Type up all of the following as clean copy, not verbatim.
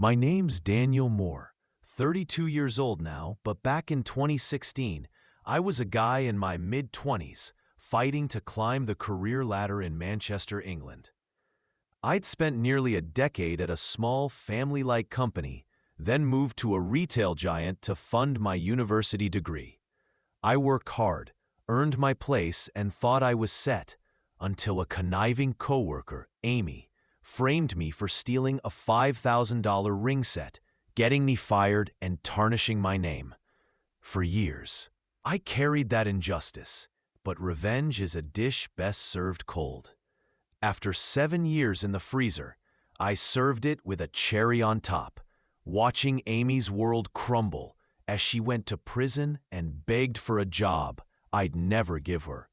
My name's Daniel Moore, 32 years old now, but back in 2016, I was a guy in my mid-20s fighting to climb the career ladder in Manchester, England. I'd spent nearly a decade at a small, family-like company, then moved to a retail giant to fund my university degree. I worked hard, earned my place, and thought I was set, until a conniving coworker, Amy, framed me for stealing a $5,000 ring set, getting me fired and tarnishing my name. For years, I carried that injustice, but revenge is a dish best served cold. After 7 years in the freezer, I served it with a cherry on top, watching Amy's world crumble as she went to prison and begged for a job I'd never give her.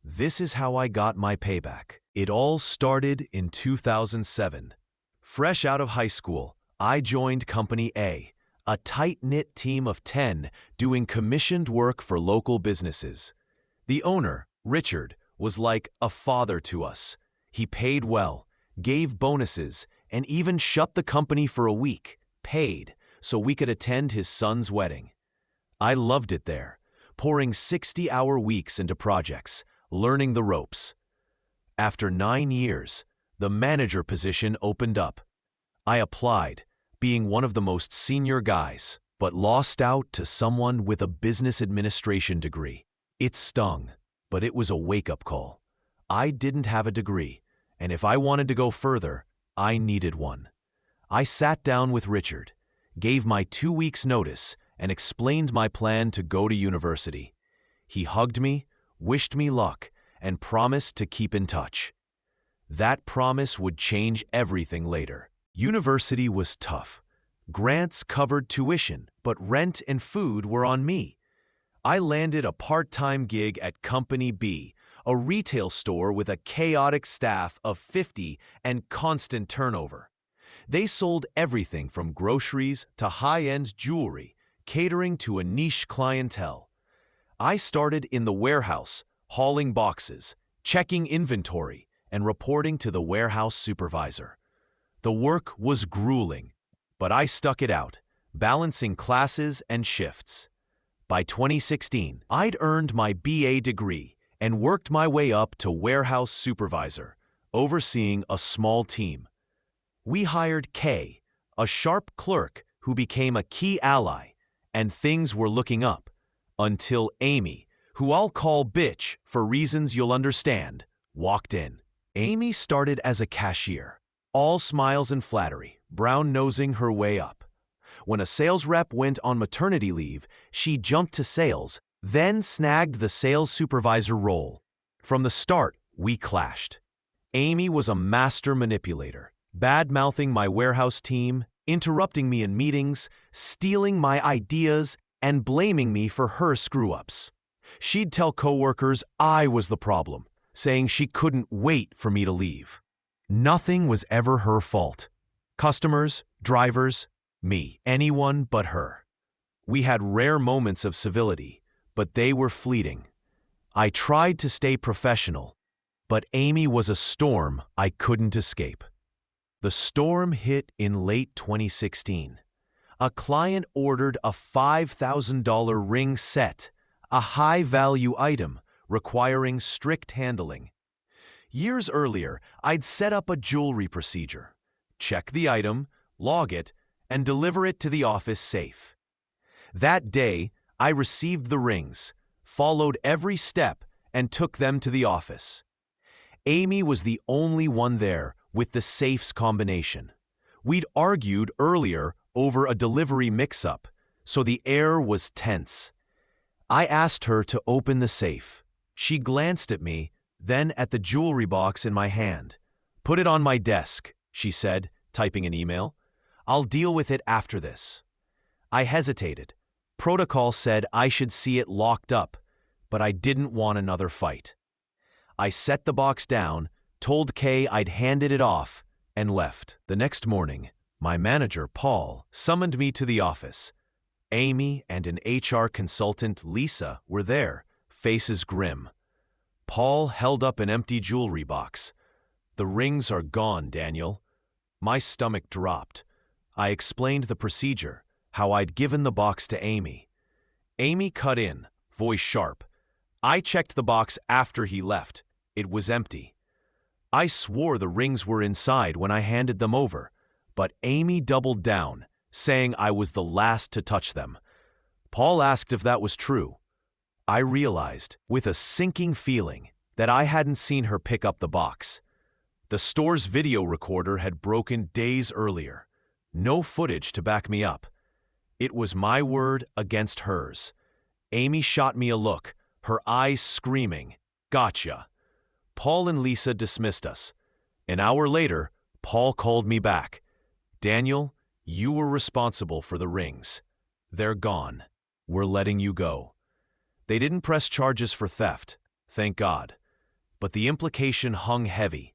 This is how I got my payback. It all started in 2007. Fresh out of high school, I joined Company A, a tight-knit team of 10 doing commissioned work for local businesses. The owner, Richard, was like a father to us. He paid well, gave bonuses, and even shut the company for a week, paid, so we could attend his son's wedding. I loved it there, pouring 60-hour weeks into projects, learning the ropes. After 9 years, the manager position opened up. I applied, being one of the most senior guys, but lost out to someone with a business administration degree. It stung, but it was a wake-up call. I didn't have a degree, and if I wanted to go further, I needed one. I sat down with Richard, gave my 2 weeks' notice, and explained my plan to go to university. He hugged me, wished me luck, and promised to keep in touch. That promise would change everything later. University was tough. Grants covered tuition, but rent and food were on me. I landed a part-time gig at Company B, a retail store with a chaotic staff of 50 and constant turnover. They sold everything from groceries to high-end jewelry, catering to a niche clientele. I started in the warehouse, hauling boxes, checking inventory, and reporting to the warehouse supervisor. The work was grueling, but I stuck it out, balancing classes and shifts. By 2016, I'd earned my BA degree and worked my way up to warehouse supervisor, overseeing a small team. We hired Kay, a sharp clerk who became a key ally, and things were looking up, until Amy, who I'll call Bitch for reasons you'll understand, walked in. Amy started as a cashier, all smiles and flattery, brown-nosing her way up. When a sales rep went on maternity leave, she jumped to sales, then snagged the sales supervisor role. From the start, we clashed. Amy was a master manipulator, bad-mouthing my warehouse team, interrupting me in meetings, stealing my ideas, and blaming me for her screw-ups. She'd tell coworkers I was the problem, saying she couldn't wait for me to leave. Nothing was ever her fault. Customers, drivers, me, anyone but her. We had rare moments of civility, but they were fleeting. I tried to stay professional, but Amy was a storm I couldn't escape. The storm hit in late 2016. A client ordered a $5,000 ring set, a high-value item requiring strict handling. Years earlier, I'd set up a jewelry procedure: check the item, log it, and deliver it to the office safe. That day, I received the rings, followed every step, and took them to the office. Amy was the only one there with the safe's combination. We'd argued earlier over a delivery mix-up, so the air was tense. I asked her to open the safe. She glanced at me, then at the jewelry box in my hand. "Put it on my desk," she said, typing an email. "I'll deal with it after this." I hesitated. Protocol said I should see it locked up, but I didn't want another fight. I set the box down, told Kay I'd handed it off, and left. The next morning, my manager, Paul, summoned me to the office. Amy and an HR consultant, Lisa, were there, faces grim. Paul held up an empty jewelry box. "The rings are gone, Daniel." My stomach dropped. I explained the procedure, how I'd given the box to Amy. Amy cut in, voice sharp. I checked the box after he left. It was empty. I swore the rings were inside when I handed them over, but Amy doubled down, saying I was the last to touch them. Paul asked if that was true. I realized, with a sinking feeling, that I hadn't seen her pick up the box. The store's video recorder had broken days earlier. No footage to back me up. It was my word against hers. Amy shot me a look, her eyes screaming, "Gotcha." Paul and Lisa dismissed us. An hour later, Paul called me back. "Daniel, you were responsible for the rings. They're gone. We're letting you go." They didn't press charges for theft, thank God. But the implication hung heavy.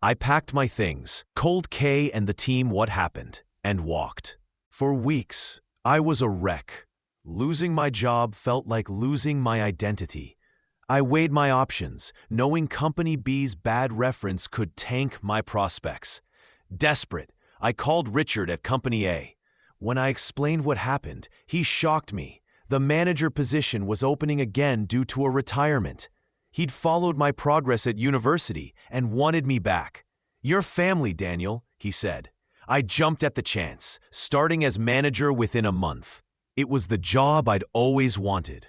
I packed my things, told Kay and the team what happened, and walked. For weeks, I was a wreck. Losing my job felt like losing my identity. I weighed my options, knowing Company B's bad reference could tank my prospects. Desperate, I called Richard at Company A. When I explained what happened, he shocked me. The manager position was opening again due to a retirement. He'd followed my progress at university and wanted me back. "Your family, Daniel," he said. I jumped at the chance, starting as manager within a month. It was the job I'd always wanted.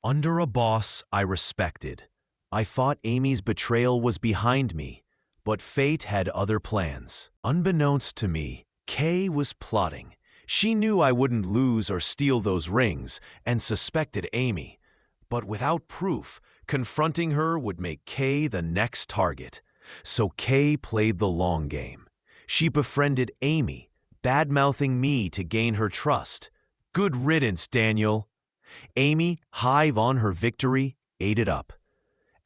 Under a boss I respected. I thought Amy's betrayal was behind me, but fate had other plans. Unbeknownst to me, Kay was plotting. She knew I wouldn't lose or steal those rings and suspected Amy. But without proof, confronting her would make Kay the next target. So Kay played the long game. She befriended Amy, bad-mouthing me to gain her trust. Good riddance, Daniel. Amy, high on her victory, ate it up.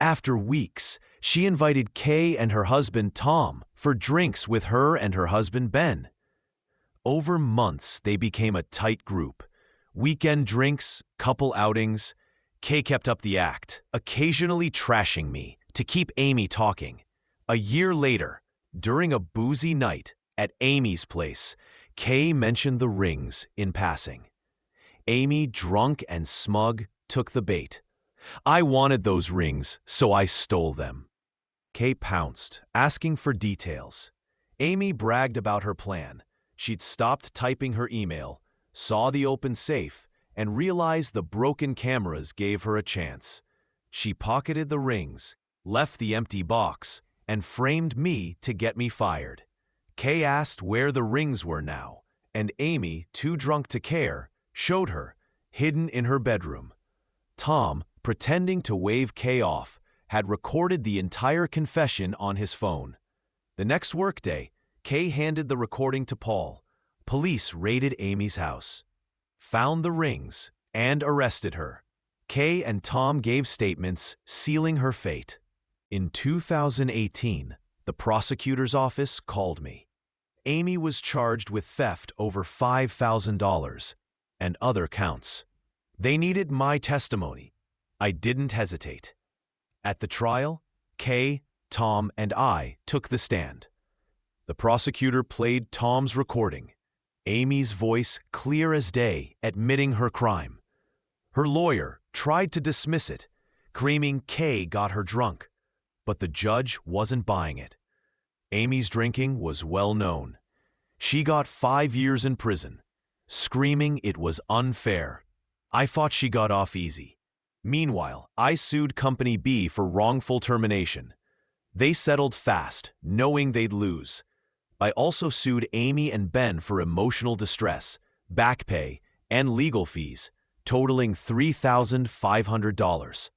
After weeks, she invited Kay and her husband Tom for drinks with her and her husband Ben. Over months, they became a tight group. Weekend drinks, couple outings. Kay kept up the act, occasionally trashing me to keep Amy talking. A year later, during a boozy night at Amy's place, Kay mentioned the rings in passing. Amy, drunk and smug, took the bait. "I wanted those rings, so I stole them." Kay pounced, asking for details. Amy bragged about her plan. She'd stopped typing her email, saw the open safe, and realized the broken cameras gave her a chance. She pocketed the rings, left the empty box, and framed me to get me fired. Kay asked where the rings were now, and Amy, too drunk to care, showed her, hidden in her bedroom. Tom, pretending to wave Kay off, had recorded the entire confession on his phone. The next workday, Kay handed the recording to Paul. Police raided Amy's house, found the rings, and arrested her. Kay and Tom gave statements sealing her fate. In 2018, the prosecutor's office called me. Amy was charged with theft over $5,000 and other counts. They needed my testimony. I didn't hesitate. At the trial, Kay, Tom, and I took the stand. The prosecutor played Tom's recording, Amy's voice clear as day, admitting her crime. Her lawyer tried to dismiss it, claiming Kay got her drunk, but the judge wasn't buying it. Amy's drinking was well known. She got 5 years in prison, screaming it was unfair. I thought she got off easy. Meanwhile, I sued Company B for wrongful termination. They settled fast, knowing they'd lose. I also sued Amy and Ben for emotional distress, back pay, and legal fees, totaling $3,500.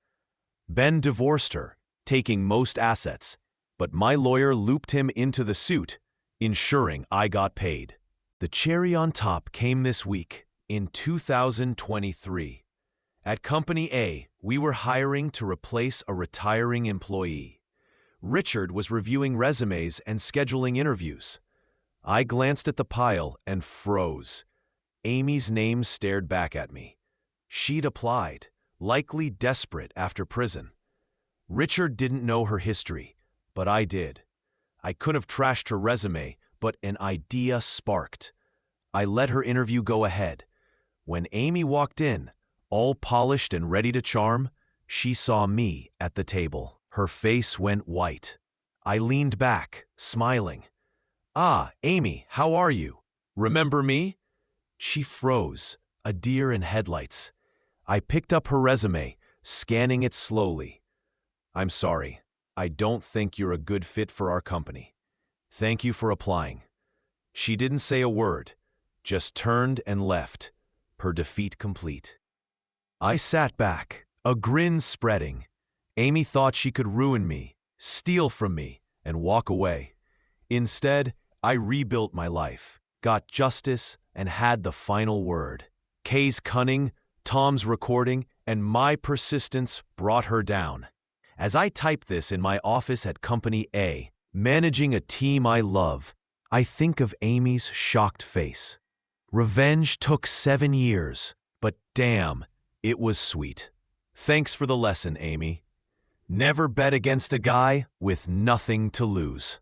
Ben divorced her, taking most assets, but my lawyer looped him into the suit, ensuring I got paid. The cherry on top came this week, in 2023. At Company A, we were hiring to replace a retiring employee. Richard was reviewing resumes and scheduling interviews. I glanced at the pile and froze. Amy's name stared back at me. She'd applied, likely desperate after prison. Richard didn't know her history, but I did. I could have trashed her resume, but an idea sparked. I let her interview go ahead. When Amy walked in, all polished and ready to charm, she saw me at the table. Her face went white. I leaned back, smiling. "Ah, Amy, how are you? Remember me?" She froze, a deer in headlights. I picked up her resume, scanning it slowly. "I'm sorry. I don't think you're a good fit for our company. Thank you for applying." She didn't say a word, just turned and left, her defeat complete. I sat back, a grin spreading. Amy thought she could ruin me, steal from me, and walk away. Instead, I rebuilt my life, got justice, and had the final word. Kay's cunning, Tom's recording, and my persistence brought her down. As I type this in my office at Company A, managing a team I love, I think of Amy's shocked face. Revenge took 7 years, but damn, it was sweet. Thanks for the lesson, Amy. Never bet against a guy with nothing to lose.